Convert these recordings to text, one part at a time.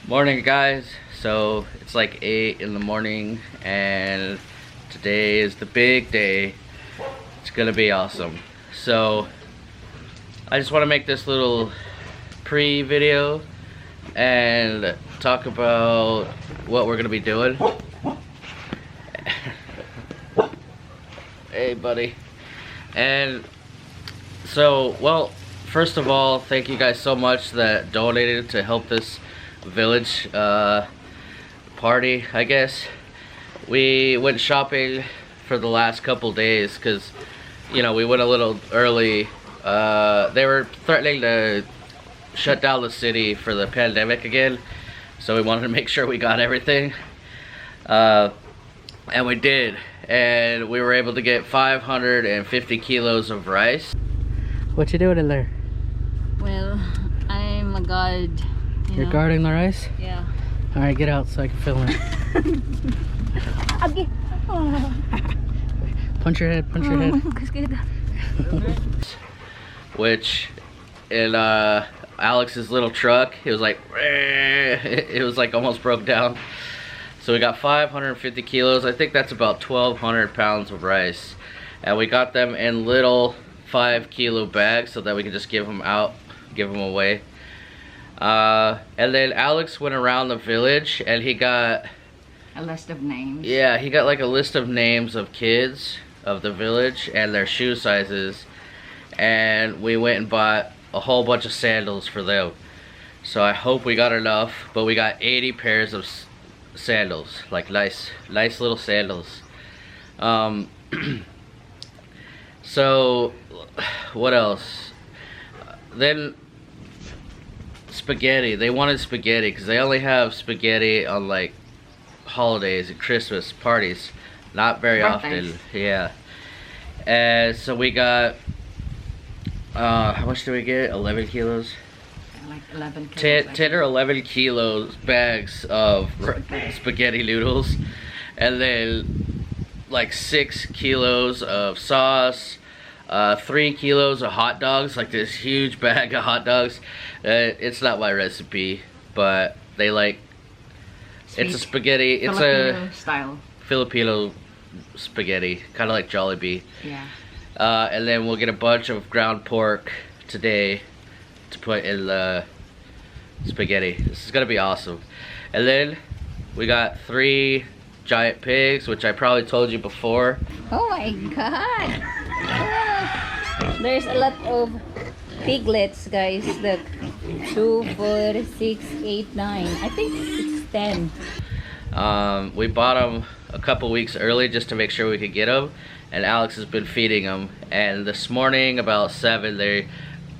Morning, guys. So it's like 8 in the morning and today is the big day. It's gonna be awesome. So I just want to make this little pre-video and talk about what we're gonna be doing. Hey, buddy. And so, well, first of all, thank you guys so much that donated to help this village party, I guess. We went shopping for the last couple days because, you know, we went a little early. They were threatening to shut down the city for the pandemic again, so we wanted to make sure we got everything. And we did, and we were able to get 550 kilos of rice. What you doing in there? Well, I'm a guard. You're guarding the rice? Yeah. Alright, get out so I can film it. Okay. Oh. Punch your head, punch your head. Which, in Alex's little truck, it was like, it was like almost broke down. So we got 550 kilos. I think that's about 1,200 pounds of rice. And we got them in little 5-kilo bags so that we could just give them out, give them away. And then Alex went around the village and he got A list of names. Yeah, he got like a list of names of kids of the village and their shoe sizes. And we went and bought a whole bunch of sandals for them. So I hope we got enough, but we got 80 pairs of sandals, like nice little sandals. So what else? Then spaghetti. They wanted spaghetti because they only have spaghetti on like holidays and Christmas parties, not very often. Yeah. And so we got how much did we get? 11 kilos. Like 11 kilos. 10 or 11 kilos bags of spaghetti noodles, and then like 6 kilos of sauce, 3 kilos of hot dogs, like this huge bag of hot dogs. It's not my recipe, but they like, it's a spaghetti, it's Filipino a style Filipino spaghetti, kind of like Jollibee. Yeah. And then we'll get a bunch of ground pork today to put in the spaghetti. This is gonna be awesome. And then we got 3 giant pigs, which I probably told you before. Oh my god! There's a lot of piglets, guys. Look, 2, 4, 6, 8, 9. I think it's 10. We bought them a couple weeks early just to make sure we could get them, and Alex has been feeding them. And this morning about 7, they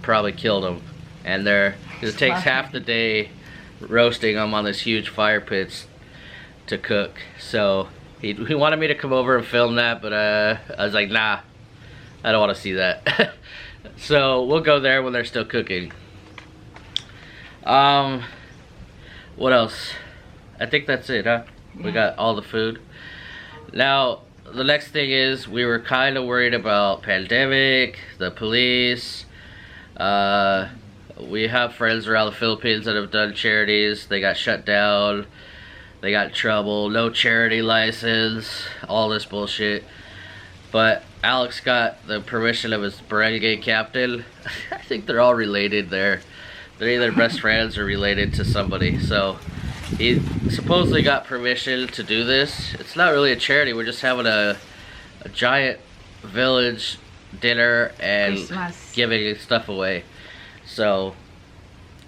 probably killed them. And it takes half the day roasting them on this huge fire pits to cook. So he wanted me to come over and film that, but I was like, nah, I don't want to see that. So we'll go there when they're still cooking. What else? I think that's it, huh? Yeah. We got all the food. Now, the next thing is, we were kind of worried about pandemic, the police. We have friends around the Philippines that have done charities. They got shut down. They got in trouble. No charity license. All this bullshit. But Alex got the permission of his barangay captain. I think they're all related there. They're either best friends or related to somebody. So he supposedly got permission to do this. It's not really a charity. We're just having a giant village dinner and Christmas. Giving stuff away. So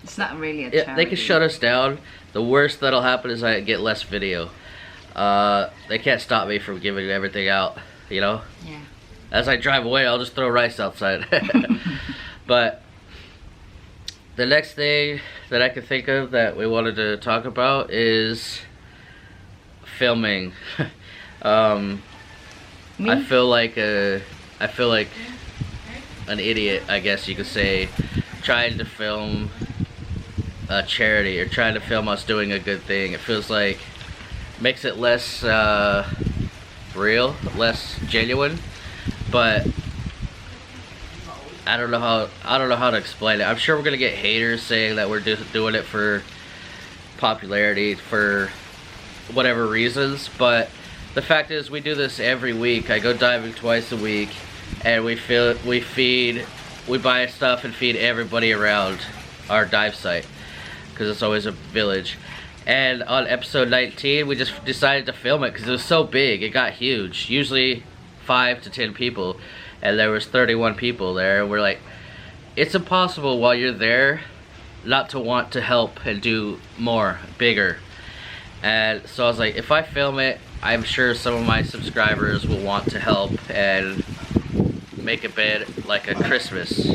It's not really a charity. they can shut us down. The worst that'll happen is I get less video. They can't stop me from giving everything out, you know? Yeah. As I drive away, I'll just throw rice outside. But the next thing that I can think of that we wanted to talk about is filming. I feel like an idiot, I guess you could say, trying to film a charity or trying to film us doing a good thing. It feels like makes it less real, less genuine. But I don't know how to explain it. I'm sure we're gonna get haters saying that we're just doing it for popularity for whatever reasons, but the fact is we do this every week. I go diving twice a week, and we buy stuff and feed everybody around our dive site, because it's always a village. And on episode 19, we just decided to film it because it was so big. It got huge. Usually 5 to 10 people, and there was 31 people there. And we're like, it's impossible while you're there not to want to help and do more, bigger. And so I was like, if I film it, I'm sure some of my subscribers will want to help and make a bed like a Christmas,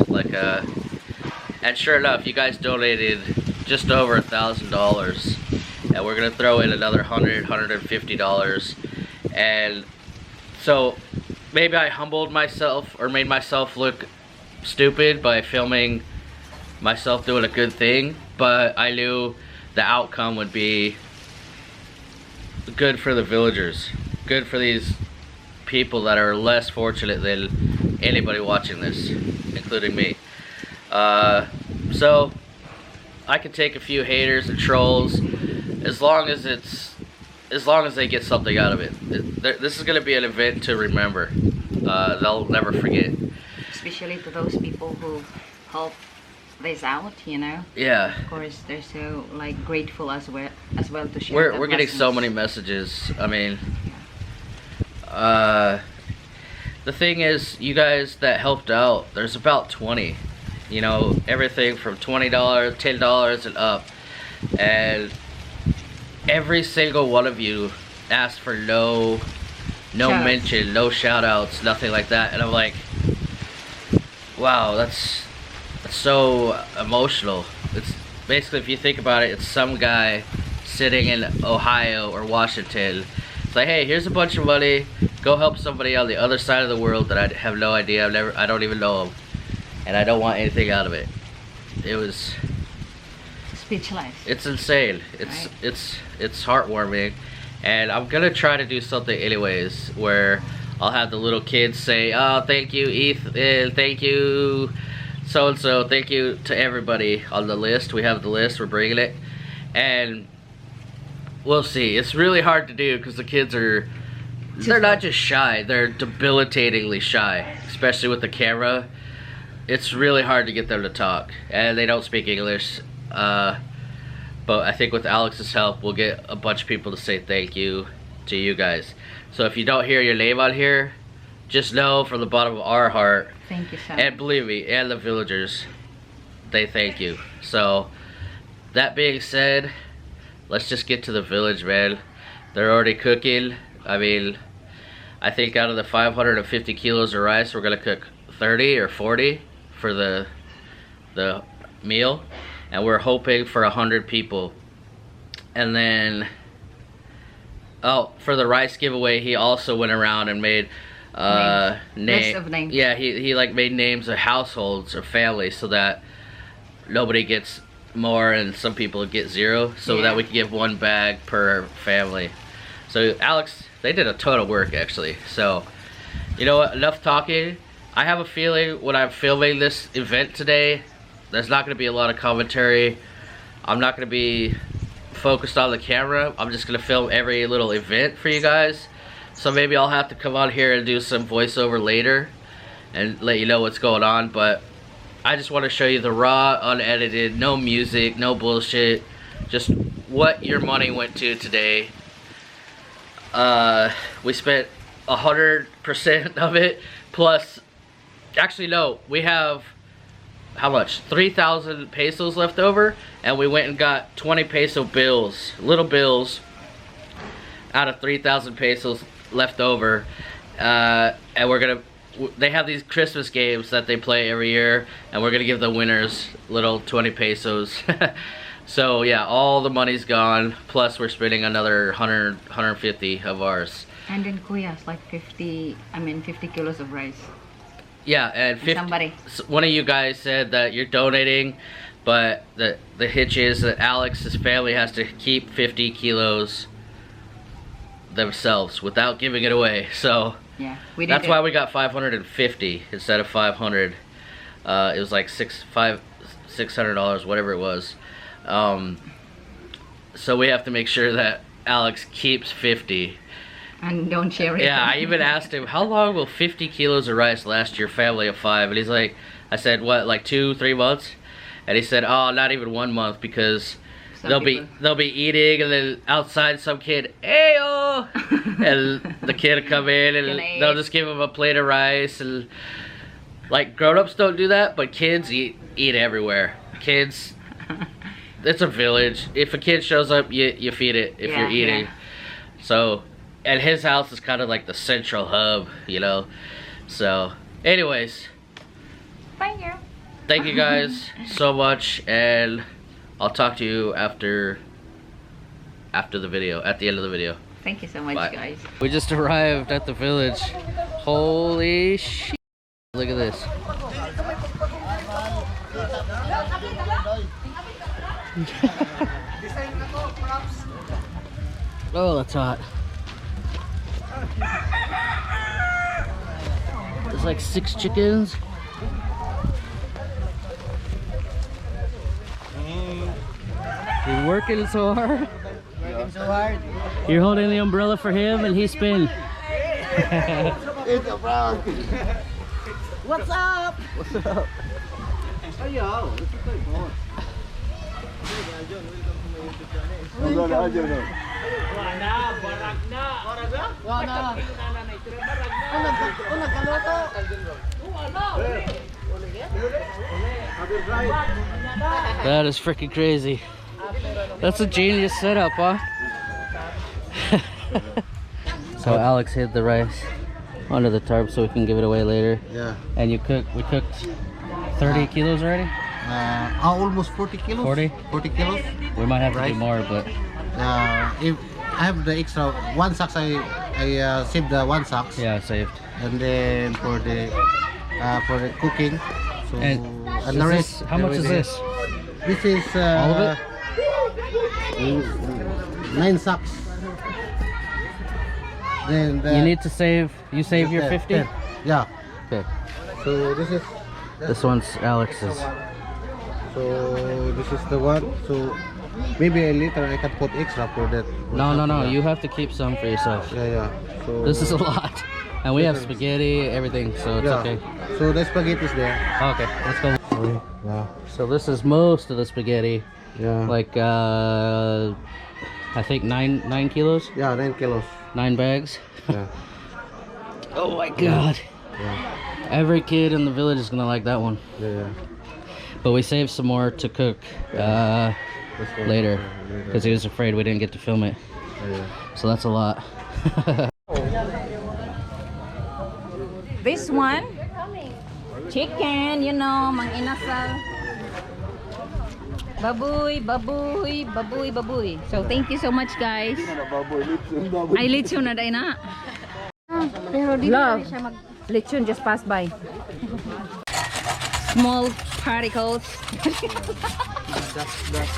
and sure enough, you guys donated just over $1,000, and we're gonna throw in another $150, and so maybe I humbled myself or made myself look stupid by filming myself doing a good thing, but I knew the outcome would be good for the villagers, good for these people that are less fortunate than anybody watching this, including me. So I can take a few haters and trolls as long as they get something out of it. This is going to be an event to remember. They'll never forget. Especially to those people who help this out, you know. Yeah. Of course, they're so like grateful as well to share. We're getting so many messages. I mean, the thing is, you guys that helped out, there's about 20. You know, everything from $20, $10 and up, and every single one of you asked for no mention, no shout outs, nothing like that. And I'm like, wow, that's so emotional. It's basically, if you think about it, it's some guy sitting in Ohio or Washington. It's like, hey, here's a bunch of money, go help somebody on the other side of the world that I have no idea, I don't even know them, and I don't want anything out of it. It was speechless. It's insane. It's heartwarming, and I'm gonna try to do something anyways where I'll have the little kids say, oh, thank you Ethan, thank you so and so, thank you to everybody on the list. We have the list, we're bringing it, and we'll see. It's really hard to do because the kids they're not just shy, they're debilitatingly shy, especially with the camera. It's really hard to get them to talk, and they don't speak English. But I think with Alex's help, we'll get a bunch of people to say thank you to you guys. So if you don't hear your name on here, just know from the bottom of our heart, thank you, Sean. And believe me, and the villagers, they thank you. So that being said, let's just get to the village, man. They're already cooking. I mean, I think out of the 550 kilos of rice, we're gonna cook 30 or 40 for the meal, and we're hoping for 100 people. And then, oh, for the rice giveaway, he also went around and made list of names. Yeah, he like made names of households or families so that nobody gets more and some people get zero, so that we can give 1 bag per family. So Alex, they did a ton of work actually. So you know what, enough talking. I have a feeling when I'm filming this event today, there's not going to be a lot of commentary. I'm not going to be focused on the camera. I'm just going to film every little event for you guys. So maybe I'll have to come on here and do some voiceover later and let you know what's going on. But I just want to show you the raw, unedited, no music, no bullshit, just what your money went to today. We spent 100% of it, plus, actually no, we have, how much? 3,000 pesos left over, and we went and got 20 peso bills, little bills, out of 3,000 pesos left over, and we're gonna, they have these Christmas games that they play every year, and we're gonna give the winners little 20 pesos. So yeah, all the money's gone, plus we're spending another 150 of ours. And then Kuya's like 50 kilos of rice. Yeah, and 50, one of you guys said that you're donating, but the hitch is that Alex's family has to keep 50 kilos themselves without giving it away. So yeah, that's why we got 550 instead of 500. It was like $600, whatever it was. so we have to make sure that Alex keeps 50. And don't share it. Yeah, I even asked him, how long will 50 kilos of rice last your family of 5? And he's like, I said, what, like 2-3 months? And he said, oh, not even 1 month, because they'll be eating, and then outside some kid, ayo, and the kid will come in and they'll just give him a plate of rice. And like, grown-ups don't do that, but kids eat everywhere. Kids, it's a village. If a kid shows up, you feed it if you're eating. So, and his house is kind of like the central hub, you know. So, anyways, thank you guys so much, and I'll talk to you after the video, at the end of the video. Thank you so much, guys. We just arrived at the village. Holy shit. Look at this. Oh, that's hot. There's like 6 chickens. You're working so hard. Working so hard. You're holding the umbrella for him and he's spinning. It's a prank. What's up? What's up? Ayaw. That is freaking crazy. That's a genius setup, huh? So Alex hid the rice under the tarp so we can give it away later. Yeah. And we cooked 30 kilos already? Almost 40 kilos. 40? 40 kilos. We might have to Right. do more, but If I have the extra 1 sack, I saved the 1 sack. yeah, saved. And then for the cooking. So And the is rest. this, how much is this? This is All of it? 9 sacks. Then You need to save, you save your 50? 10. Yeah. Okay. So this is. This one's Alex's. So this is the one. So maybe later I can put extra for that. No, you have to keep some for yourself. Yeah. So This is a lot. And we have spaghetti, everything, so it's yeah. okay. So the spaghetti is there. Okay, let's go. Yeah. So this is most of the spaghetti. Yeah. Like, I think 9 kilos? Yeah, 9 kilos. 9 bags. Yeah. Oh my god. Yeah. Every kid in the village is gonna like that one. Yeah. But we saved some more to cook later, because he was afraid we didn't get to film it. Yeah. So that's a lot. This one, chicken, you know, mang inasal. Baboy, baboy, baboy, baboy. So thank you so much, guys. Ay, lechon na day na. Pero di na siya mag lechon just passed by. Small particles.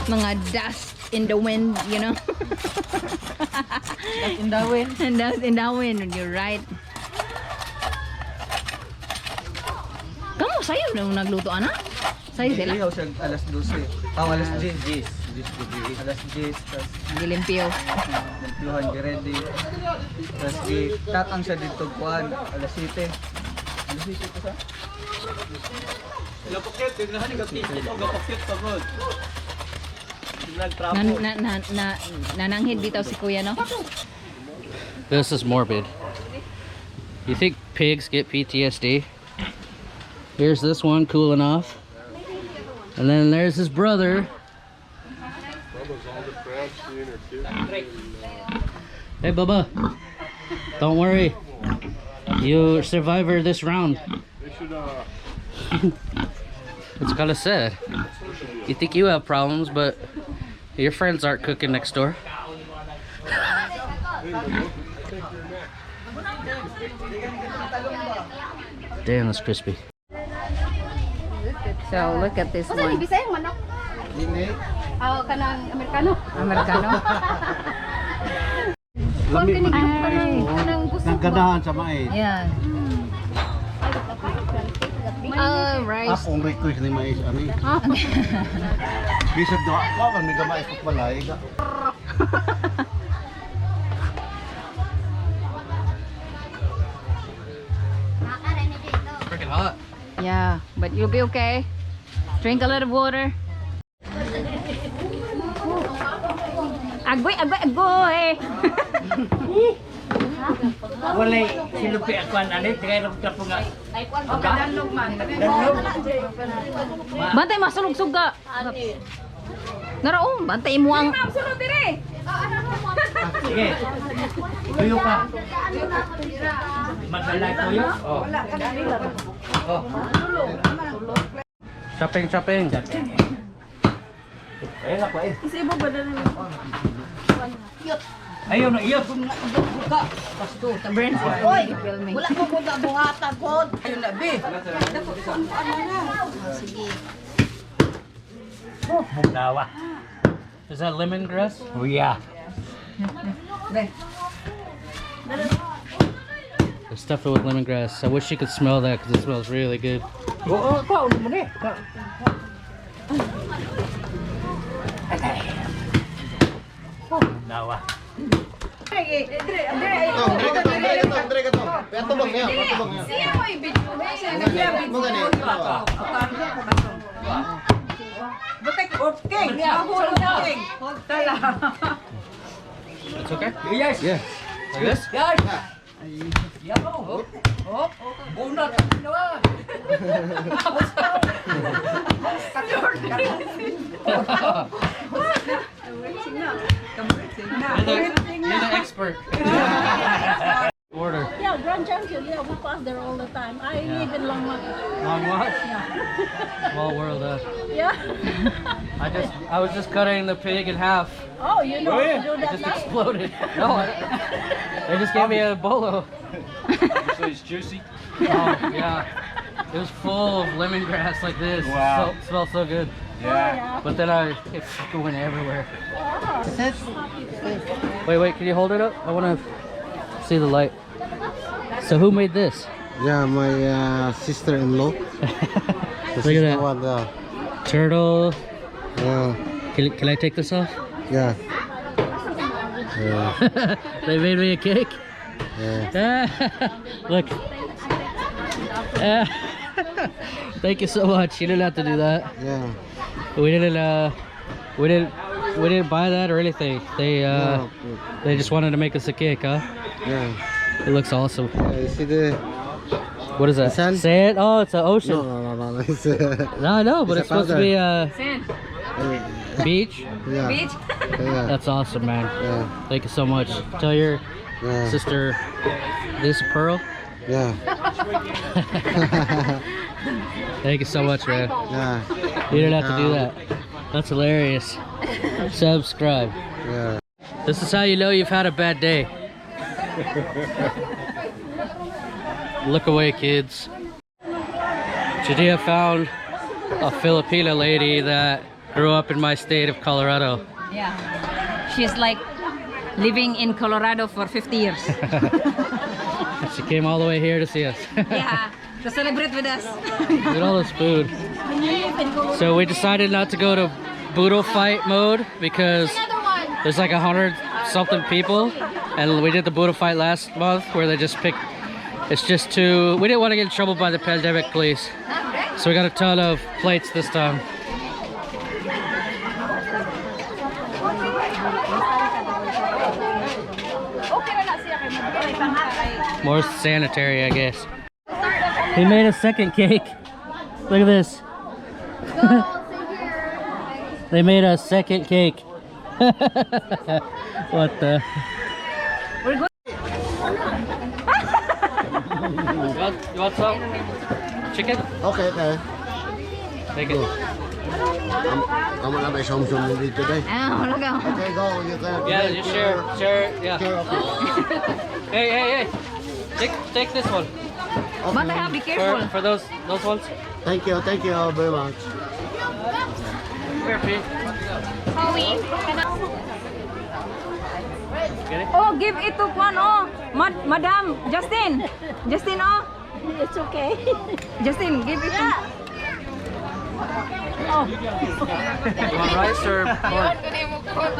Mga dust in the wind, you know. Dust in the wind. Dust in the wind, you're right. Kamu sayo nung nagluto ana? Sayo sila. Ilihaw siya alas 12. Alas 10. Alas 10. Tapos Gilimpyo. nagpluhan di ready. Tapos itatang siya dito kuan. Alas 7. Alas 7 pa sa? Gapakit. Tignahan ni gapakit. Gapakit pagod. Nananghid dito si kuya, no? This is morbid. You think pigs get PTSD? Here's this one cooling off. And then there's his brother. Hey Bubba, don't worry. You survivor this round. It's kind of sad. You think you have problems, but your friends aren't cooking next door. Damn, that's crispy. So look at this one. Hindi. Americano. Lami man Ay. nagkadahan sa mais. Yeah. Rice. Akong request ni mais ani. Bisag do ako man may gamay ko balay. Freaking hot. Yeah, but you'll be okay. Drink a lot of water. Agoy, agoy, agoy! Walay silupi ako anit kaya nung tapo nga. Bantay, masulog-sug ka. Naraong, bantay mo ang... Sige. Tuyo ka. Madalay tuyo. Oh. Oh. Chopping, chopping. Ayun ako eh. Ayun na iyo. Buka. Pasto. Brent, Oy, wala ko kung buhatan ko. Ayun na bi. Sige. Budawa. Is that lemongrass? Oh yeah. They stuffed it with lemongrass. I wish you could smell that because it smells really good. Oo, paano mo ni? Budawa. It's okay? Yes. Yeah. Like this? Yes. Yan o. Hop. Bunot. You're the expert. Order. Yeah, Grand Junction. Yeah, we pass there all the time. I live in Long March. Long watch? Small world, Yeah. I was just cutting the pig in half. Oh, you know to do It that just now? exploded. No, they just gave me a bolo. So it's juicy. Oh, yeah. It was full of lemongrass like this. Wow. Smells so good. Yeah. But then it fucking went everywhere. Wait, can you hold it up? I want to see the light. So who made this? Yeah, my sister-in-law. Look at that. One, Turtle. yeah. Can I take this off? Yeah. Yeah. They made me a cake. Yeah. Look. Thank you so much. You didn't have to do that. Yeah. We didn't buy that or anything. They just wanted to make us a cake, huh? Yeah. It looks awesome. You see the What is that? Sand? Sand? Oh, it's an ocean. no. It's, No, I know, but It's it's a supposed to be a Sand. beach. yeah. Beach. Yeah. That's awesome, man. Yeah. Thank you so much. Tell your Yeah. sister this Pearl. Yeah. Thank you so much, man. Yeah. You didn't have to do that. That's hilarious. Subscribe. Yeah. This is how you know you've had a bad day. Look away, kids. Judea found a Filipina lady that grew up in my state of Colorado. Yeah. She's like living in Colorado for 50 years. She came all the way here to see us. Yeah. To celebrate with us. Look at all this food. So we decided not to go to boodle fight mode because there's like 100 something people, and we did the boodle fight last month where they just picked. It's just too. We didn't want to get in trouble by the pandemic police, so we got a ton of plates this time. More sanitary, I guess. He made a second cake. Look at this. They made a second cake. What the? You want some chicken? Okay, okay. Take it. I'm gonna make some today. Ah, wala ka. Okay, go. You can. Yeah, just share. Yeah. Hey. Take this one. But I have be careful. For those ones. Thank you very much. Here, Pete. Get it? Oh, give it to one. Oh, Madam Justin. Oh, It's okay. Justin, give it to. You want rice or pork?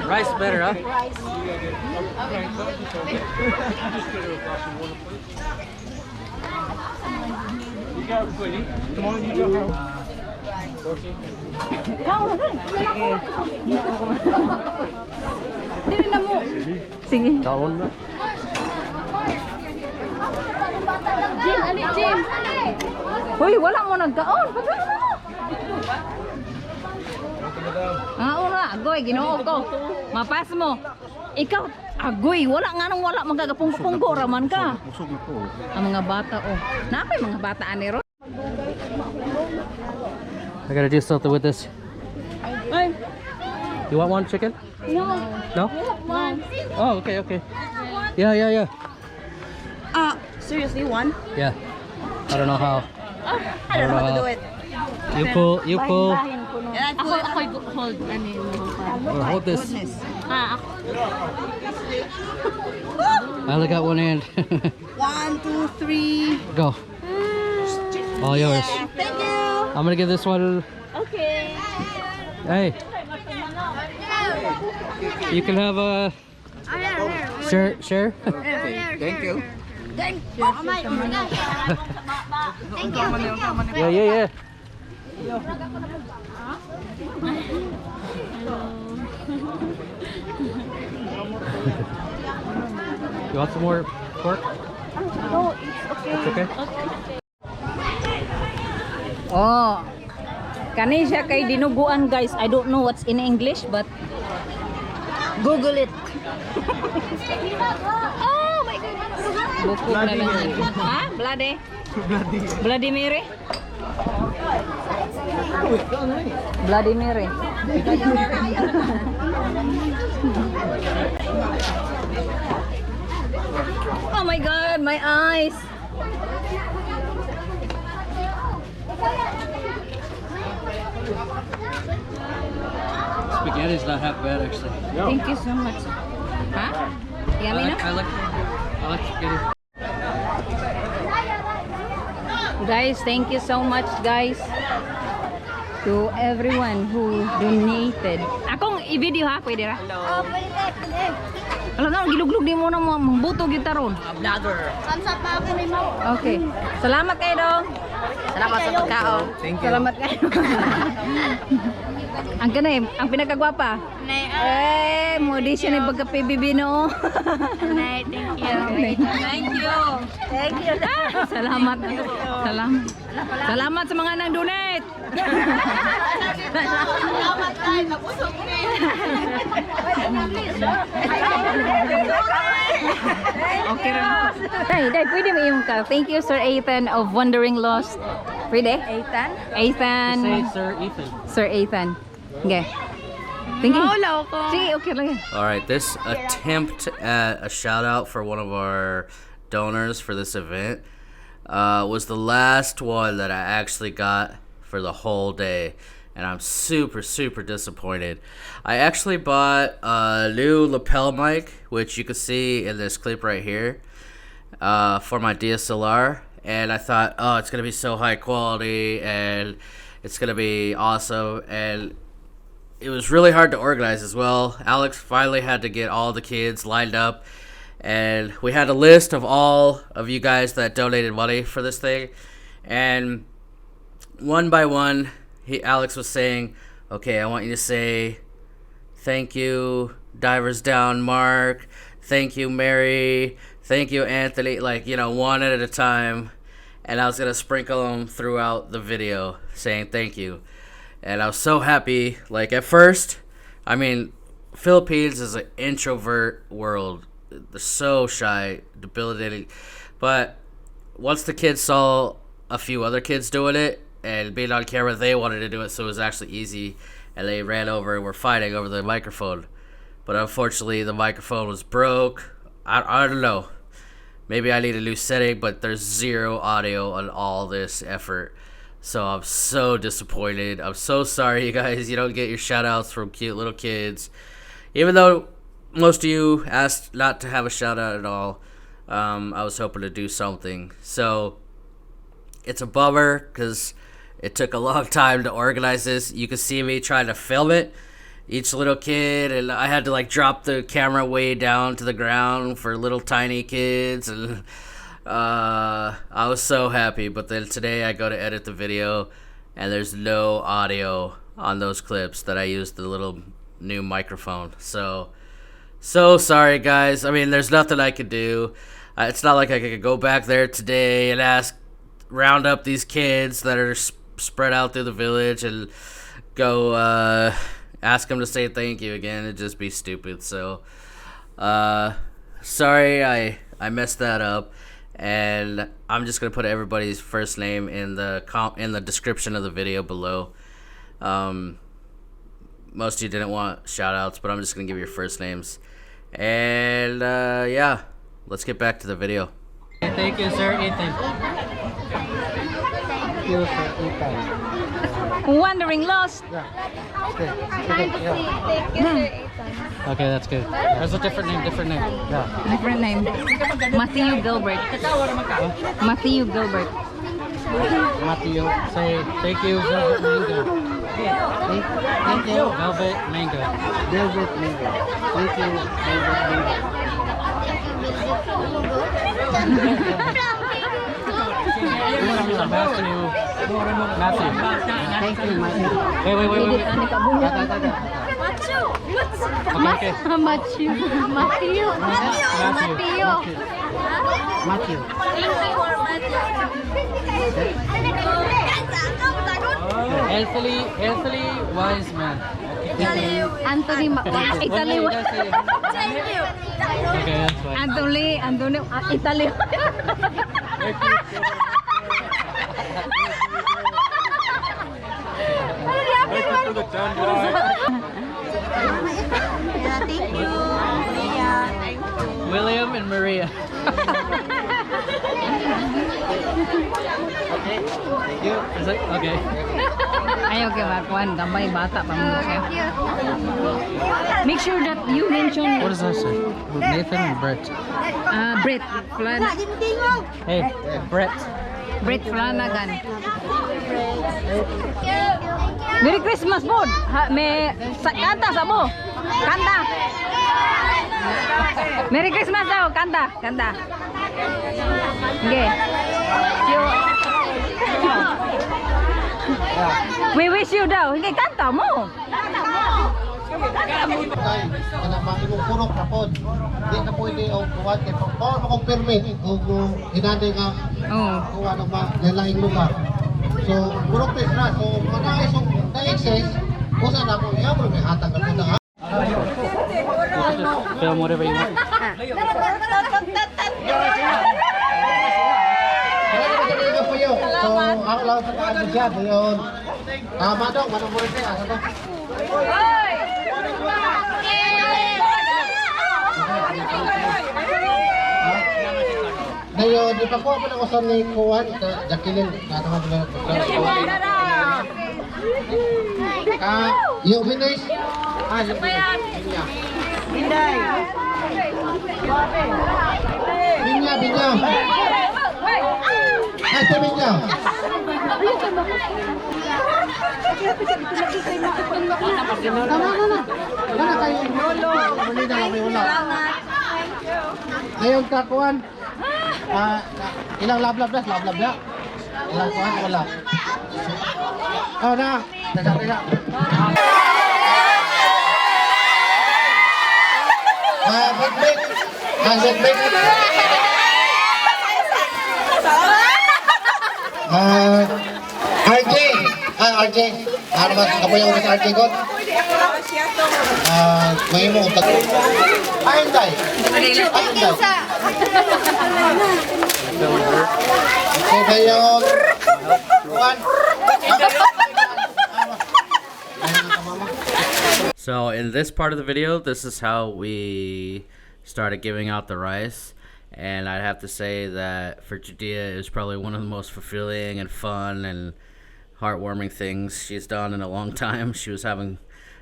Rice better, huh? Dili na mo. Sige. Kaon na. Jim, ali Jim. Hoy, wala mo nagkaon. Pagkaon na mo. Una, agoy, ginoo ko. Mapas mo. Ikaw, agoy, wala nga nang wala magagapunggo-punggo raman ka. Busog na po. Ang mga bata, oh. Napay mga bata ani ron. I gotta do something with this. Ay, You want one chicken? no. No? One. Oh, okay, okay. Yeah. Seriously, one? Yeah. I don't know how. I don't know how to do it. You pull. And I hold, Hold this. Ah, I only got one hand. 1, 2, 3. Go. All yours. Thank you. I'm gonna give this one. Okay. Hey. You can have a share. Thank you. Yeah. You want some more pork? No, it's okay. It's okay. Oh. Kani siya kay dinuguan, guys. I don't know what's in English, but Google it. Oh my goodness. Bukog na lang. Ha? Bloody? Bloody Mary? Bloody Mary. Oh my god, my eyes. Spaghetti's not half bad actually. Thank you so much. Ha? Yummy na? I like spaghetti. Guys, thank you so much, guys, to everyone who donated. Akong i-video ha, pwede ra? Oh, pwede. Alam nga, giluglug di mo na mo buto kita ron. Vlogger. Sunset pa ako ni Mau. Okay. Salamat kayo dong. Salamat sa pagkaon. Thank you. Salamat kayo. Ang kanay, ang pinakagwapa. Mo di siya ni pagka-PBB no. Thank you. Thank you. Thank you. Salamat. Salamat. Salamat sa mga nang donate. Salamat tayo. Nabusog ni. Okay rin. Day, pwede mo yung ka. Thank you, Sir Ethan of Wandering Lost. Pwede? Ethan? Ethan. Say Sir Ethan. Sir Ethan. Okay. Thank you. Mahulaw ko. Sige, okay lang yan. All right, this attempt at a shout out for one of our donors for this event was the last one that I actually got for the whole day, and I'm super disappointed. I actually bought a new lapel mic, which you can see in this clip right here, for my DSLR, and I thought, oh, it's gonna be so high quality and it's gonna be awesome, and it was really hard to organize as well. Alex finally had to get all the kids lined up, and we had a list of all of you guys that donated money for this thing, and one by one, Alex was saying, okay, I want you to say thank you, Divers Down Mark, thank you, Mary, thank you, Anthony, like, you know, one at a time, and I was gonna sprinkle them throughout the video saying thank you. And I was so happy. Like, at first, I mean, Philippines is an introvert world. They're so shy, debilitating. But once the kids saw a few other kids doing it and being on camera, they wanted to do it, so it was actually easy. And they ran over and were fighting over the microphone. But unfortunately, the microphone was broke. I don't know. Maybe I need a new setting, but there's zero audio on all this effort. So I'm so disappointed. I'm so sorry, you guys. You don't get your shout outs from cute little kids. Even though most of you asked not to have a shout out at all, I was hoping to do something. So it's a bummer because it took a long time to organize this. You can see me trying to film it. each little kid, and I had to like drop the camera way down to the ground for little tiny kids, and I was so happy. But then today I go to edit the video, and there's no audio on those clips that I used the little new microphone. So sorry, guys. I mean, there's nothing I could do. It's not like I could go back there today and round up these kids that are spread out through the village and go ask them to say thank you again. It'd just be stupid. So sorry I messed that up, and I'm just gonna put everybody's first name in the description of the video below. Most of you didn't want shout outs, but I'm just gonna give you your first names. And yeah, let's get back to the video. Thank you, sir. Ethan. Thank you for Ethan. Wandering lost. Okay. Okay, that's good. There's a different name. Yeah. Different name. Matthew Gilbert. Matthew Gilbert. Matthew. Say thank you, Velvet Mango. Thank you. Velvet Mango. Velvet Mango. Thank you, Velvet Matthew. Thank you, Matthew. Wait. Okay. Matthew. Healthily wise man. Anthony Italy. Okay, that's fine. Anthony Italy. Thank you. William and Maria. Thank you. Is it? Okay. Ayaw kay Markwan, gambay bata pa mo siya. Make sure that you mention What does that say? Nathan and Brett. Brett Hey, Brett. Flanagan. Merry Christmas, Bod. Kanta sa mo. Kanta. Merry Christmas daw, kanta. Okay. We wish you daw. Hindi, kanta mo. Anak imong purok na pod. Di ka pwede o kuwan kay pagpor mo kong permit o kung hinanay ka kuwan ng mga laing lugar. So, purok test na. So, mga naisong na-excess, kung saan ako, mo may hatag na po na. Film whatever you want. So, ako lang sa kaano siya. Yun. Manong mo rin siya. Ano to? Ngayon, di pa ko ako ng usan ni Kuwan. Jacqueline, ano ka pala? Yung finish? Yung Binya. Binya. Ay, ito Binya. Wala kayo. Muli na kami wala. Ngayon kakuan. Ilang lablab na? Ilang kuan? Wala. Oh na. Nagsabi na. Backbreak. RJ. Ano ba? Kapo yung ulit RJ ko? May mo utak. Hinday. Okay ba yun? Juan. So in this part of the video, this is how we started giving out the rice. And I'd have to say that for Judea, it was probably one of the most fulfilling and fun and heartwarming things she's done in a long time. She was having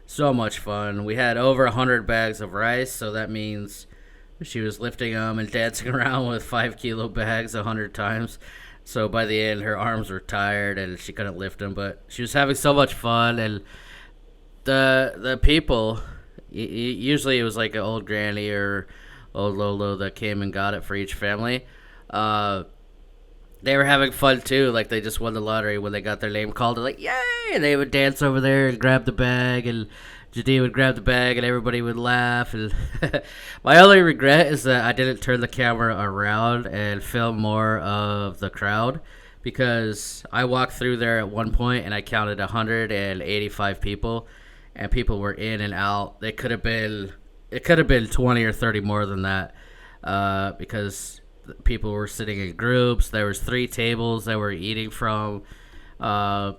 so much fun. We had over 100 bags of rice, so that means she was lifting them and dancing around with 5-kilo bags 100 times. So by the end, her arms were tired and she couldn't lift them, but she was having so much fun. And the people, usually it was like an old granny or old Lolo that came and got it for each family. They were having fun too. Like, they just won the lottery when they got their name called. They're like, yay! And they would dance over there and grab the bag, and Jadea would grab the bag, and everybody would laugh. And my only regret is that I didn't turn the camera around and film more of the crowd, because I walked through there at one point and I counted 185 people, and people were in and out. It could have been 20 or 30 more than that, because people were sitting in groups. There was 3 tables that were eating from. I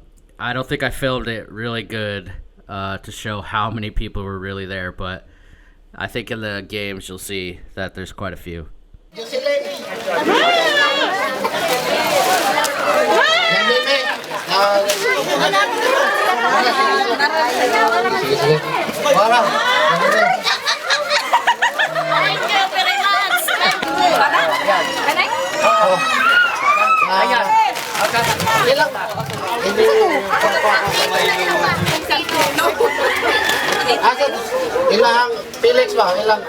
don't think I filmed it really good to show how many people were really there, but I think in the games you'll see that there's quite a few. Ilang Felix ba? Ilang?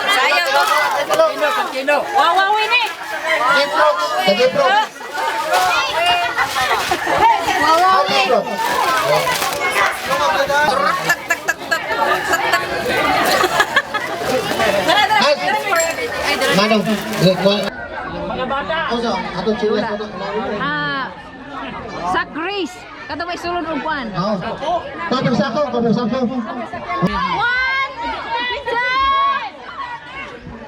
Sayang to. Kino. Wawawin eh. Gipro. Wawawin. Manong. Mga bata. Oso, atong chilas mo. Sa Grace. Kato may sulod og kwan. Kapag sako. 1, 2,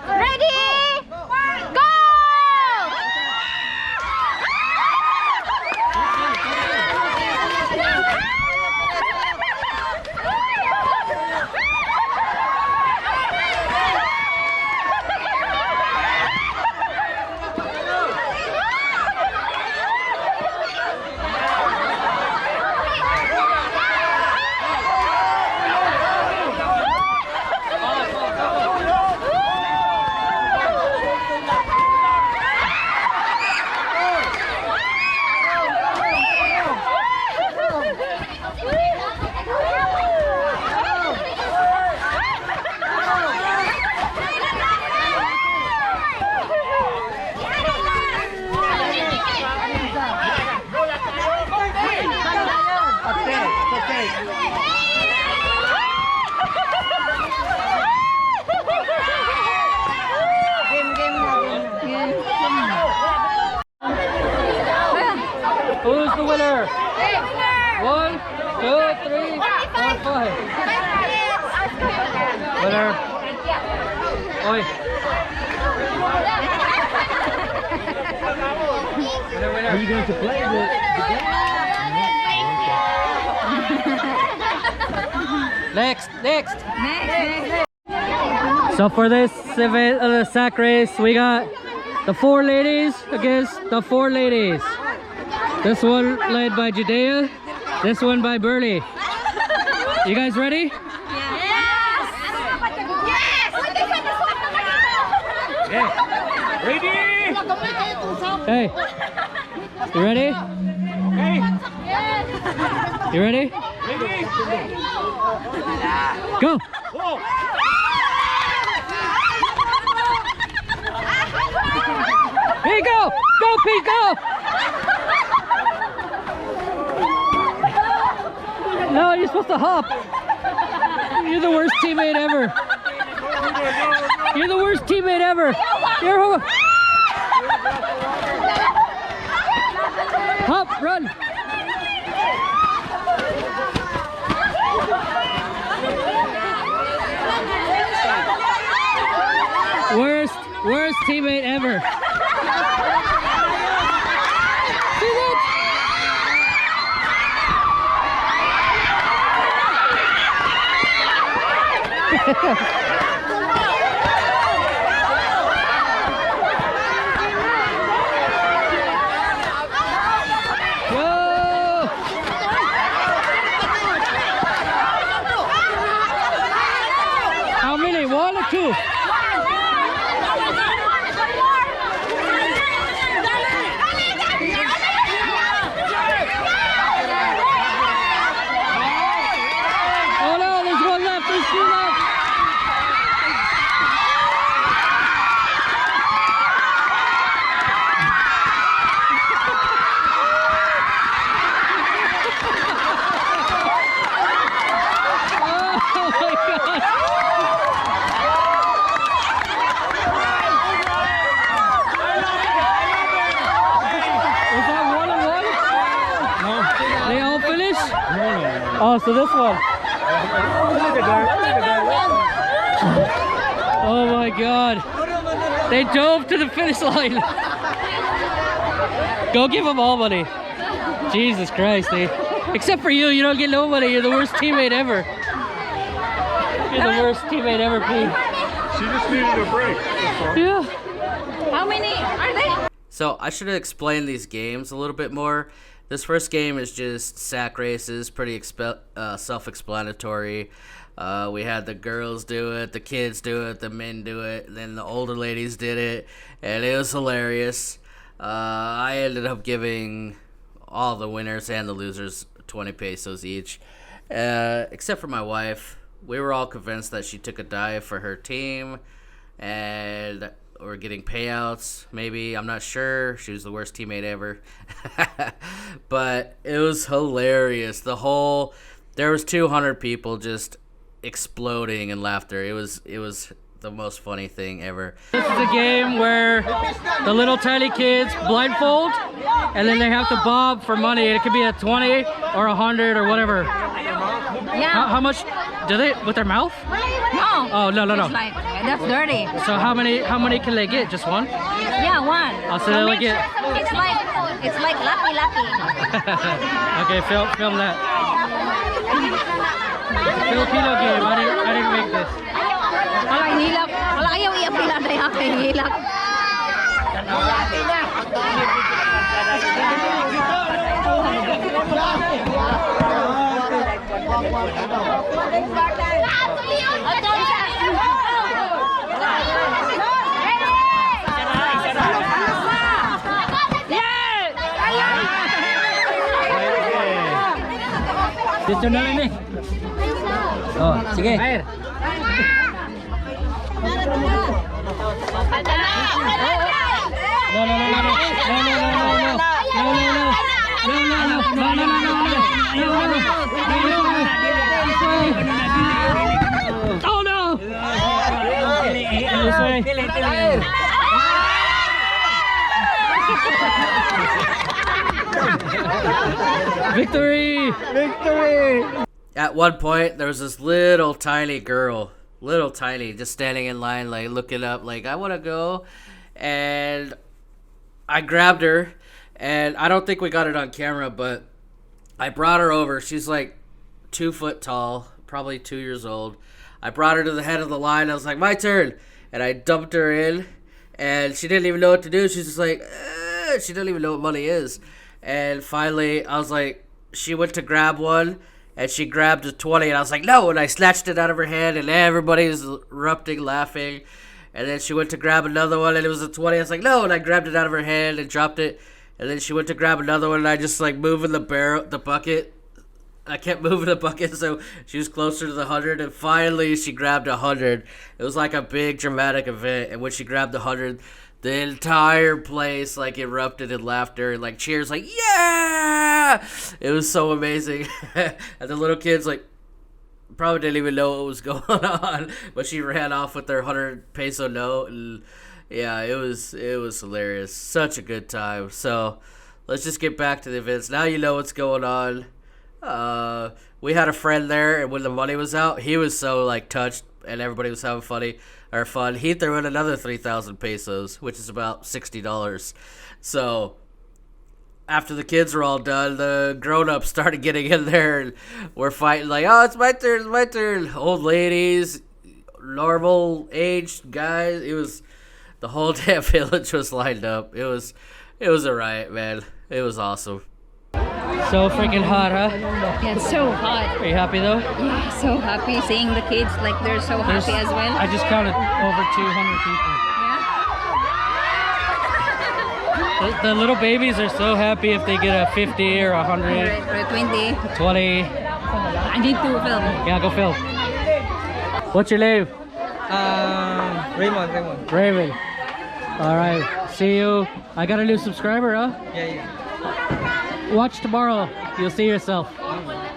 ready, go! Who's the winner? 1, 2, 3, 4, 5. Winner. Oi. Winner. Are you going to play the game? Next. So for this event of the sack race, we got the 4 ladies against the 4 ladies. This one led by Judea, this one by Burley. You guys ready? Yeah. Ready? Hey, you ready? Hey. You ready? Ready? Go! Go. Here you go! Go, Pete, go! No, you're supposed to hop. You're the worst teammate ever. You're the worst teammate ever. You're hop, run. Worst teammate ever. See that? Whoa! How many? 1 or 2? Oh, so this one. Oh my God. They dove to the finish line. Go give them all money. Jesus Christ, except for you, you don't get no money. You're the worst teammate ever. You're the worst teammate ever, Pete. She just needed a break. Yeah. How many are they? So I should have explained these games a little bit more. This first game is just sack races, pretty self-explanatory. We had the girls do it, the kids do it, the men do it, and then the older ladies did it, and it was hilarious. I ended up giving all the winners and the losers 20 pesos each, except for my wife. We were all convinced that she took a dive for her team, and we're getting payouts, maybe. I'm not sure. She was the worst teammate ever. But it was hilarious. There was 200 people just exploding in laughter. It was the most funny thing ever. This is a game where the little tiny kids blindfold, and then they have to bob for money. It could be a 20 or 100 or whatever. Yeah. How much do they with their mouth? No. Oh no. It's like, that's dirty. So how many can they get? Just one? Yeah, one. Oh, so they like it. It's like lucky. Okay, film that. It's a Filipino game. I didn't make this. Wala hinilak. Wala ayaw iapila na yung hinilak. Dito na lang eh. Oh, sige. Air. Oh no! This way. Victory! Victory! At one point, there was this little tiny girl, just standing in line, like looking up, like, I want to go. And I grabbed her, and I don't think we got it on camera, but I brought her over. She's like 2 foot tall, probably 2 years old. I brought her to the head of the line. I was like, my turn. And I dumped her in, and she didn't even know what to do. She's just like, she didn't even know what money is. And finally, I was like, she went to grab one, and she grabbed a 20, and I was like, no, and I snatched it out of her hand, and everybody was erupting, laughing. And then she went to grab another one, and it was a 20. I was like, no, and I grabbed it out of her hand and dropped it. And then she went to grab another one, and I just like moving the bucket. I kept moving the bucket, so she was closer to the 100, and finally she grabbed 100. It was like a big dramatic event, and when she grabbed the 100, the entire place like erupted in laughter and like cheers, like, yeah! It was so amazing. And the little kids like probably didn't even know what was going on, but she ran off with their 100 peso note, and yeah, it was hilarious. Such a good time. So let's just get back to the events. Now you know what's going on. We had a friend there, and when the money was out, he was so like touched, and everybody was having fun. He threw in another 3,000 pesos, which is about $60. So after the kids were all done, the grown-ups started getting in there, and we're fighting like, oh, it's my turn. Old ladies, normal aged guys. It was the whole damn village was lined up. It was a riot, man. It was awesome. So freaking hot, huh? Yeah, it's so hot. Are you happy though? Yeah, so happy seeing the kids, like they're so happy as well. I just counted over 200 people. Yeah. The little babies are so happy if they get a 50 or 100. Or 20. 20. I need to film. Yeah, go film. What's your name? Raymond. Raven. Alright, see you. I got a new subscriber, huh? Yeah. Watch tomorrow. You'll see yourself.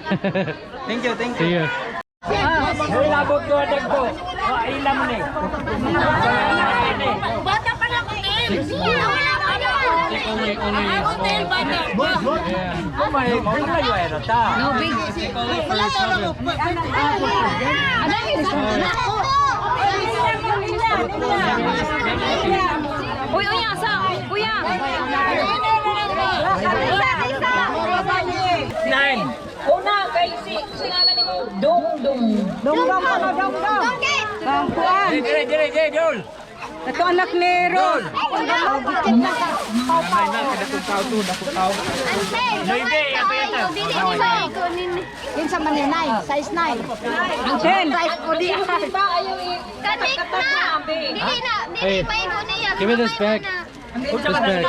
Thank you. See you. only small. Yeah. No big. They call it for children. Uy, uy, asa? Kuya. Una kay si ngalan nimo Dong. Ito anak ni Ron. Yun sa maninay, size 9. Ang 10. Size ko di. Katik na. Dili na, Hey, give me this bag. This bag.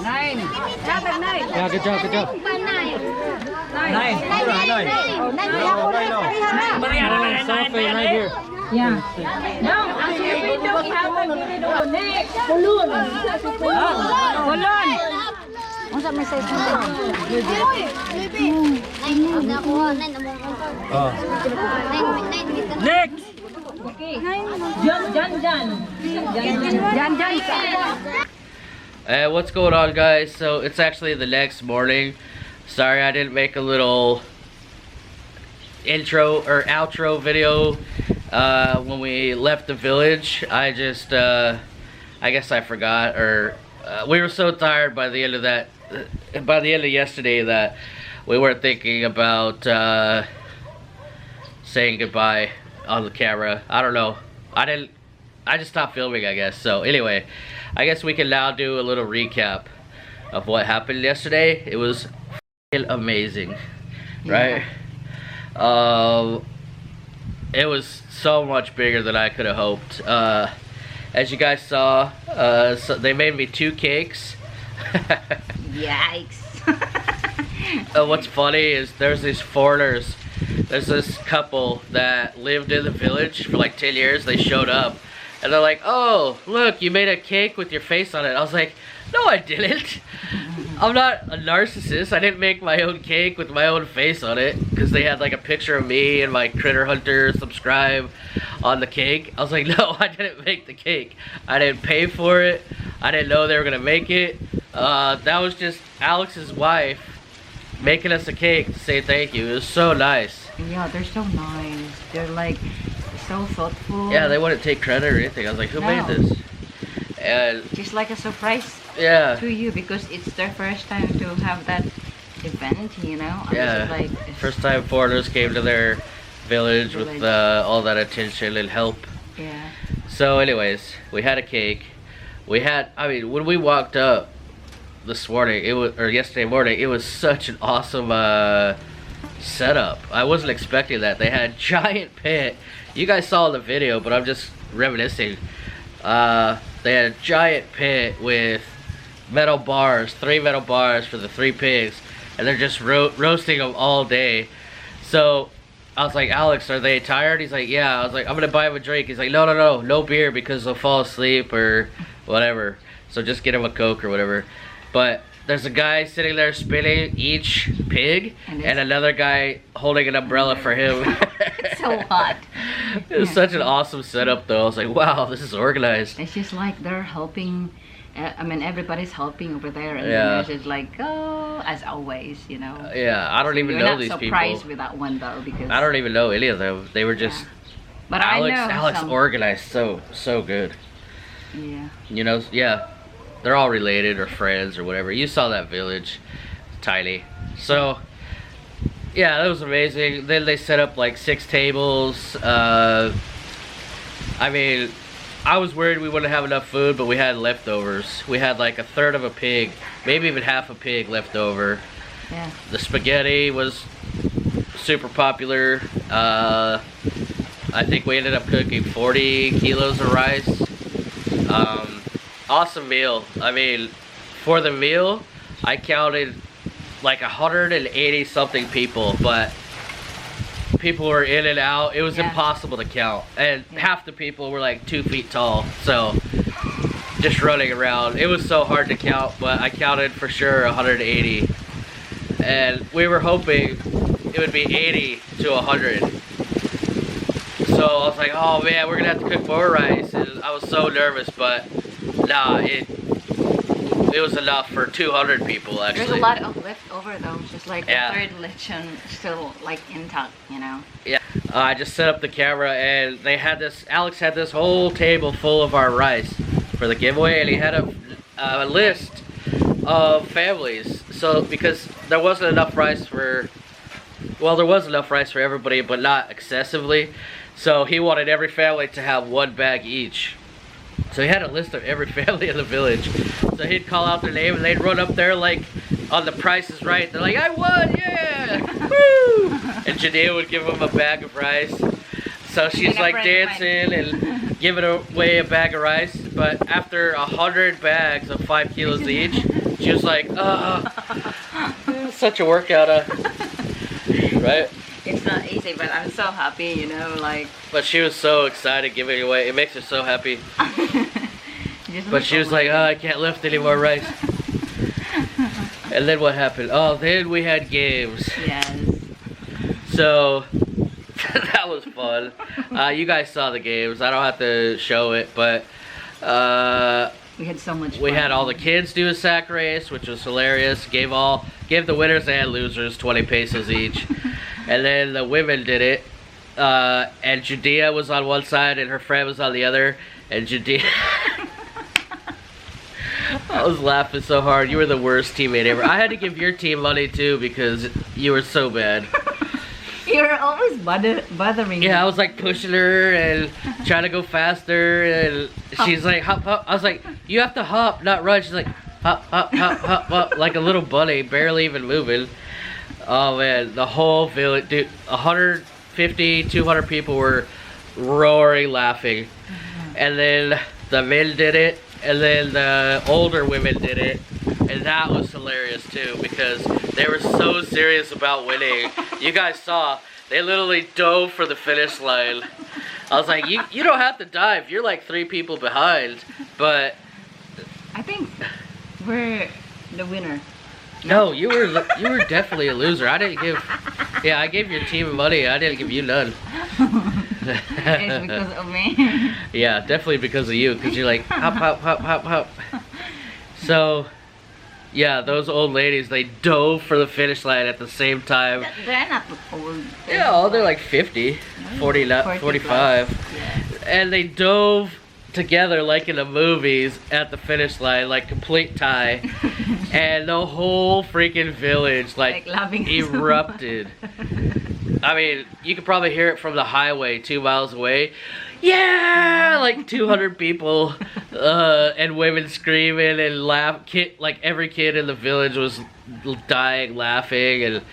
9. Yeah, good job, good job. Sophie, right here. Now, ang video ihatag dito next. Pulun. Kulon. Unsa may size mo? Oh. Next! What's going on, guys? So it's actually the next morning. Sorry I didn't make a little intro or outro video when we left the village. I just I guess I forgot, or we were so tired by the end of that, by the end of yesterday, that we weren't thinking about saying goodbye on the camera. I don't know. I just stopped filming, I guess. So anyway, I guess we can now do a little recap of what happened yesterday. It was f***ing amazing, right? It was so much bigger than I could have hoped. As you guys saw, so they made me 2 cakes. Yikes. What's funny is there's these foreigners. There's this couple that lived in the village for like 10 years. They showed up and they're like, "Oh, look, you made a cake with your face on it." I was like, "No, I didn't. I'm not a narcissist. I didn't make my own cake with my own face on it," because they had like a picture of me and my Critter Hunter subscribe on the cake. I was like, "No, I didn't make the cake. I didn't pay for it. I didn't know they were gonna make it. That was just Alex's wife making us a cake to say thank you." It was so nice. Yeah, they're so nice. They're like so thoughtful. Yeah, they wouldn't take credit or anything. I was like, "Who made this?" And just like a surprise yeah, to you, because it's their first time to have that event, you know. yeah. It's like First time foreigners came to their village with all that attention and help. yeah. So anyways, we had a cake. We had, I mean, when we walked up this morning, or yesterday morning, it was such an awesome setup. I wasn't expecting that. They had a giant pit. You guys saw the video, but I'm just reminiscing. They had a giant pit with metal bars, 3 metal bars for the 3 pigs, and they're just roasting them all day. So I was like, "Alex, are they tired?" He's like, "Yeah." I was like, "I'm gonna buy him a drink." He's like, no beer, because they'll fall asleep or whatever. So just get him a Coke or whatever." But there's a guy sitting there spinning each pig, and another guy holding an umbrella for him. So hot. It was such an awesome setup, though. I was like, "Wow, this is organized." It's just like they're helping. I mean, everybody's helping over there, and Yeah. it's just like, oh, as always, you know. Yeah, I don't even You're know not these people. surprised with that one though, because I don't even know any of them. They were just But Alex some, organized so good. Yeah. You know, yeah. They're all related or friends or whatever. You saw that village, tiny. So yeah, that was amazing. Then they set up like 6 tables. I mean, I was worried we wouldn't have enough food, but we had leftovers. We had like 1/3 of a pig, maybe even half a pig left over. Yeah. The spaghetti was super popular. I think we ended up cooking 40 kilos of rice. Awesome meal. I mean, for the meal, I counted like 180 something people, but people were in and out. It was impossible to count, and half the people were like 2 feet tall, so just running around. It was so hard to count, but I counted for sure 180, and we were hoping it would be 80 to 100. So I was like, "Oh man, we're gonna have to cook more rice," and I was so nervous, but nah, it was enough for 200 people actually. There's a lot of leftover though, just like Yeah. the third lechon still like intact, you know. Yeah, I just set up the camera and they had this. Alex had this whole table full of our rice for the giveaway, and he had a list of families. So because there wasn't enough rice for, well, there was enough rice for everybody, but not excessively. So he wanted every family to have 1 bag each. So he had a list of every family in the village. So he'd call out their name and they'd run up there like on The Price is Right. They're like, I won, yeah! Woo! And Jadea would give them a bag of rice. So she's like dancing and giving away a bag of rice. But after 100 bags of 5 kilos each, she was like, such a workout, right? It's not easy, but I'm so happy, you know, like. But she was so excited giving it away. It makes her so happy. But she was like, oh, I can't lift any more rice. And then what happened? Oh, then we had games. Yes. So that was fun. You guys saw the games. I don't have to show it, but We had so much fun. we had all the kids do a sack race, which was hilarious. Gave the winners and losers 20 pesos each. And then the women did it. And Judea was on one side and her friend was on the other. And Judea... I was laughing so hard. You were the worst teammate ever. I had to give your team money too because you were so bad. You're always bothering me. Yeah, I was like pushing her and trying to go faster, and she's like, hop, hop. I was like, you have to hop, not run. She's like, hop, hop, hop, hop, hop, like a little bunny, barely even moving. Oh man, the whole village, dude, 150, 200 people were roaring laughing. And then the men did it, and then the older women did it. And that was hilarious too, because they were so serious about winning. You guys saw, they literally dove for the finish line. I was like, you don't have to dive. You're like 3 people behind. But I think we're the winner. no, you were definitely a loser. I didn't give. Yeah, I gave your team money. I didn't give you none. It's because of me. Yeah, definitely because of you. Because you're like hop, hop, hop, hop, hop. So. Yeah, those old ladies, they dove for the finish line at the same time. They're not old. Yeah, they're like 50, 40, 45. Yeah. And they dove together like in the movies at the finish line, like complete tie. And the whole freaking village like laughing erupted. I mean, you could probably hear it from the highway 2 miles away. Yeah, like 200 people and women screaming and like every kid in the village was dying laughing, and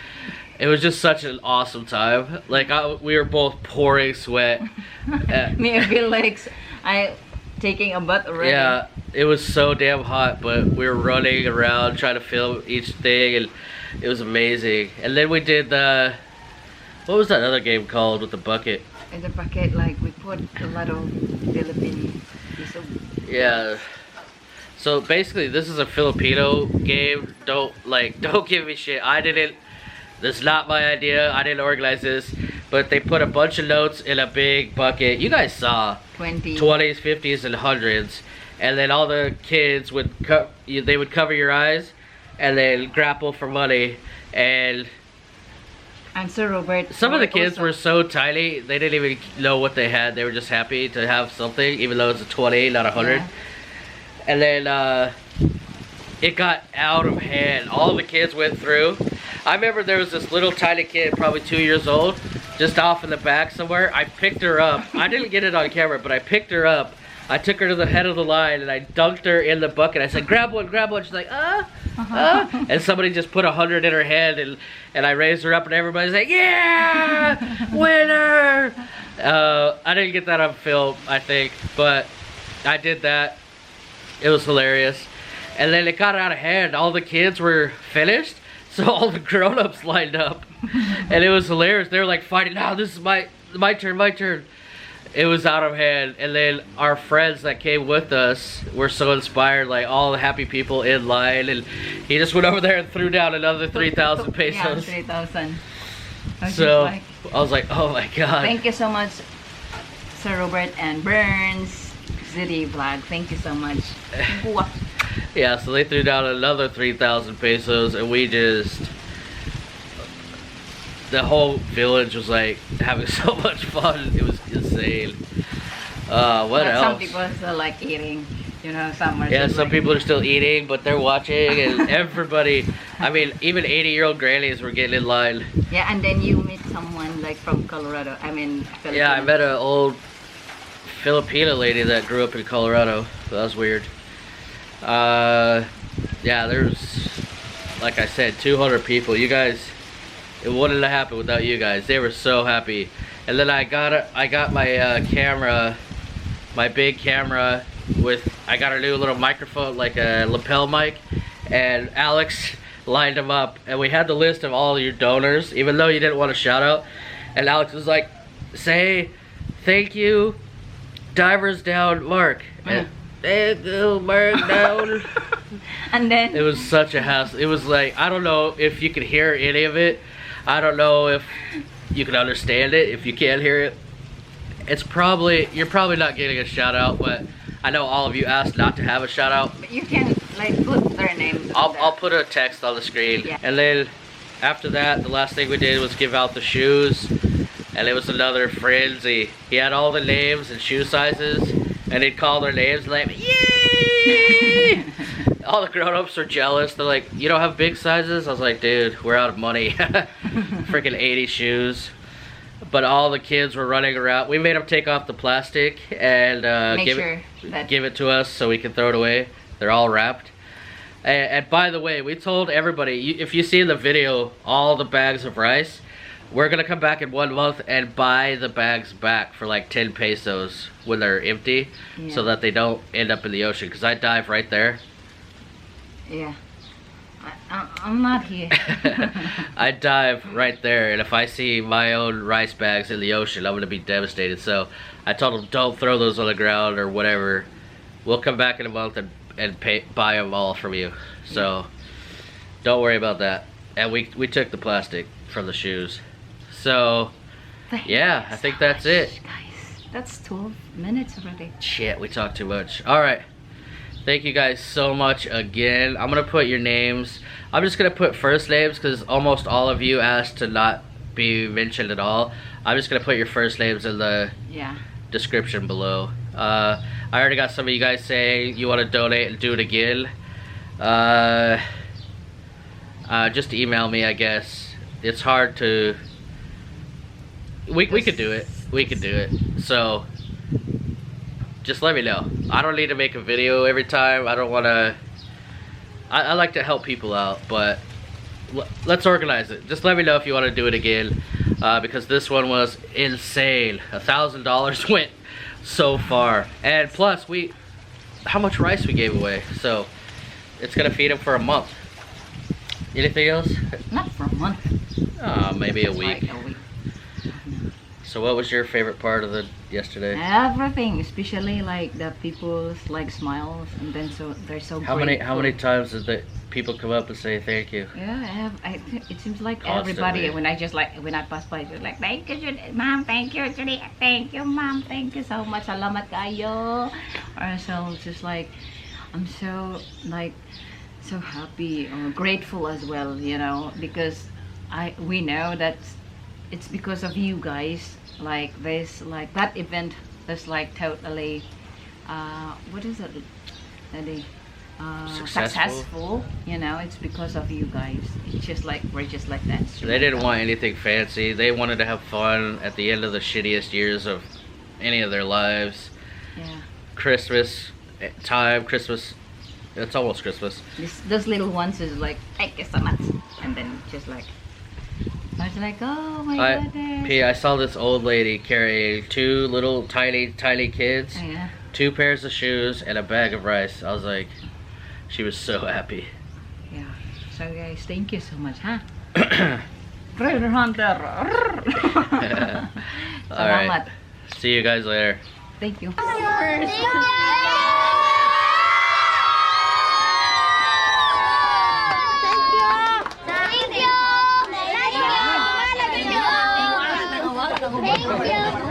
it was just such an awesome time. Like we were both pouring sweat. Me, I feel like I taking a butt already. Yeah, it was so damn hot, but we were running around trying to film each thing, and it was amazing. And then we did what was that other game called with the bucket? In the bucket, like we put a lot of Philippine piece of. Yeah. So basically, this is a Filipino game. Don't give me shit. I didn't. This is not my idea. I didn't organize this. But they put a bunch of notes in a big bucket. You guys saw 20s, 50s, and 100s. And then all the kids would they would cover your eyes, and then grapple for money. And Sir Robert. some of the kids were so tiny, they didn't even know what they had. They were just happy to have something, even though it's a 20, not 100. Yeah. And then it got out of hand. All the kids went through. I remember there was this little tiny kid, probably 2 years old, just off in the back somewhere. I picked her up. I didn't get it on camera, but I picked her up. I took her to the head of the line and I dunked her in the bucket. I said, grab one, grab one. She's like, and somebody just put 100 in her hand, and I raised her up and everybody's like, yeah, winner. I didn't get that on film, I think, but I did that. It was hilarious. And then it got out of hand. All the kids were finished, so all the grown-ups lined up. And it was hilarious. They were like fighting, now this is my turn, my turn. It was out of hand. And then our friends that came with us were so inspired, like all the happy people in line, and he just went over there and threw down another 3,000 pesos. Yeah, 3,000. So I was like, oh my god. Thank you so much, Sir Robert and Burns City Vlog. Thank you so much. Yeah, so they threw down another 3,000 pesos, and we just, the whole village was like having so much fun. It was insane. What But else? some people still like eating. You know, some are Yeah, just some like, people are still eating, but they're watching, and everybody, I mean, even 80-year-old grannies were getting in line. Yeah, and then you meet someone like from Colorado. I mean, Philippines. Yeah, I met an old Filipina lady that grew up in Colorado. So that was weird. Yeah, there's, like I said, 200 people. You guys, it wouldn't have happened without you guys. They were so happy. And then I got my camera, my big camera with, I got a new little microphone, like a lapel mic, and Alex lined them up, and we had the list of all your donors, even though you didn't want a shout out. And Alex was like, say thank you, Divers Down Mark. And thank you, Mark Down. And then It was such a hassle. It was like, I don't know if you could hear any of it. I don't know if you can understand it. If you can't hear it, it's probably, you're probably not getting a shout out, but I know all of you asked not to have a shout out. you can like put their names. I'll put a text on the screen. Yeah. And then after that, the last thing we did was give out the shoes, and it was another frenzy. He had all the names and shoe sizes, and he'd call their names like, yay! All the grown-ups were jealous. They're like, you don't have big sizes? I was like, dude, we're out of money. Freaking 80 shoes. But all the kids were running around. We made them take off the plastic and give it to us so we can throw it away. They're all wrapped. And by the way, we told everybody, if you see in the video all the bags of rice, we're gonna come back in 1 month and buy the bags back for like 10 pesos when they're empty, so that they don't end up in the ocean. Because I dive right there. Yeah. I'm not here. I dive right there, and if I see my own rice bags in the ocean, I'm gonna be devastated. So I told them, don't throw those on the ground or whatever. We'll come back in a month and buy them all from you. So don't worry about that. And we took the plastic from the shoes. So yeah, I think that's it. Guys, that's 12 minutes already. Shit, we talked too much. All right. Thank you guys so much again. I'm gonna put your names. I'm just gonna put first names because almost all of you asked to not be mentioned at all. I'm just gonna put your first names in the description below. I already got some of you guys saying you want to donate and do it again. Just email me, I guess. It's hard to. We could do it. We could do it. So. Just let me know. I don't need to make a video every time. I don't want to. I like to help people out, but let's organize it. Just let me know if you want to do it again, because this one was insane. $1,000 went so far, and plus how much rice we gave away. So it's gonna feed them for a month. Anything else? Not for a month. Maybe a week. Like a week. So what was your favorite part of the yesterday? Everything, especially like the people's like smiles, and then they're so How many times did the people come up and say thank you? Yeah, it seems like Constantly. everybody. When I pass by, just like thank you, ma'am, thank you, Judy, thank you, ma'am, thank you so much, salamat kayo. Or so just like I'm so like so happy or grateful as well, you know, because we know that it's because of you guys. Like this, like that event is like totally what is it, successful, you know. It's because of you guys. It's just like we're just like that. They didn't want anything fancy. They wanted to have fun at the end of the shittiest years of any of their lives. Yeah. Christmas time, Christmas, it's almost Christmas. Those little ones is like thank you so much, and then just like I was like, oh my goodness. I saw this old lady carrying 2 little tiny kids, 2 pairs of shoes, and a bag of rice. I was like, she was so happy. Yeah. So guys, thank you so much, huh? Treasure hunter. All right. See you guys later. Thank you. Thank you.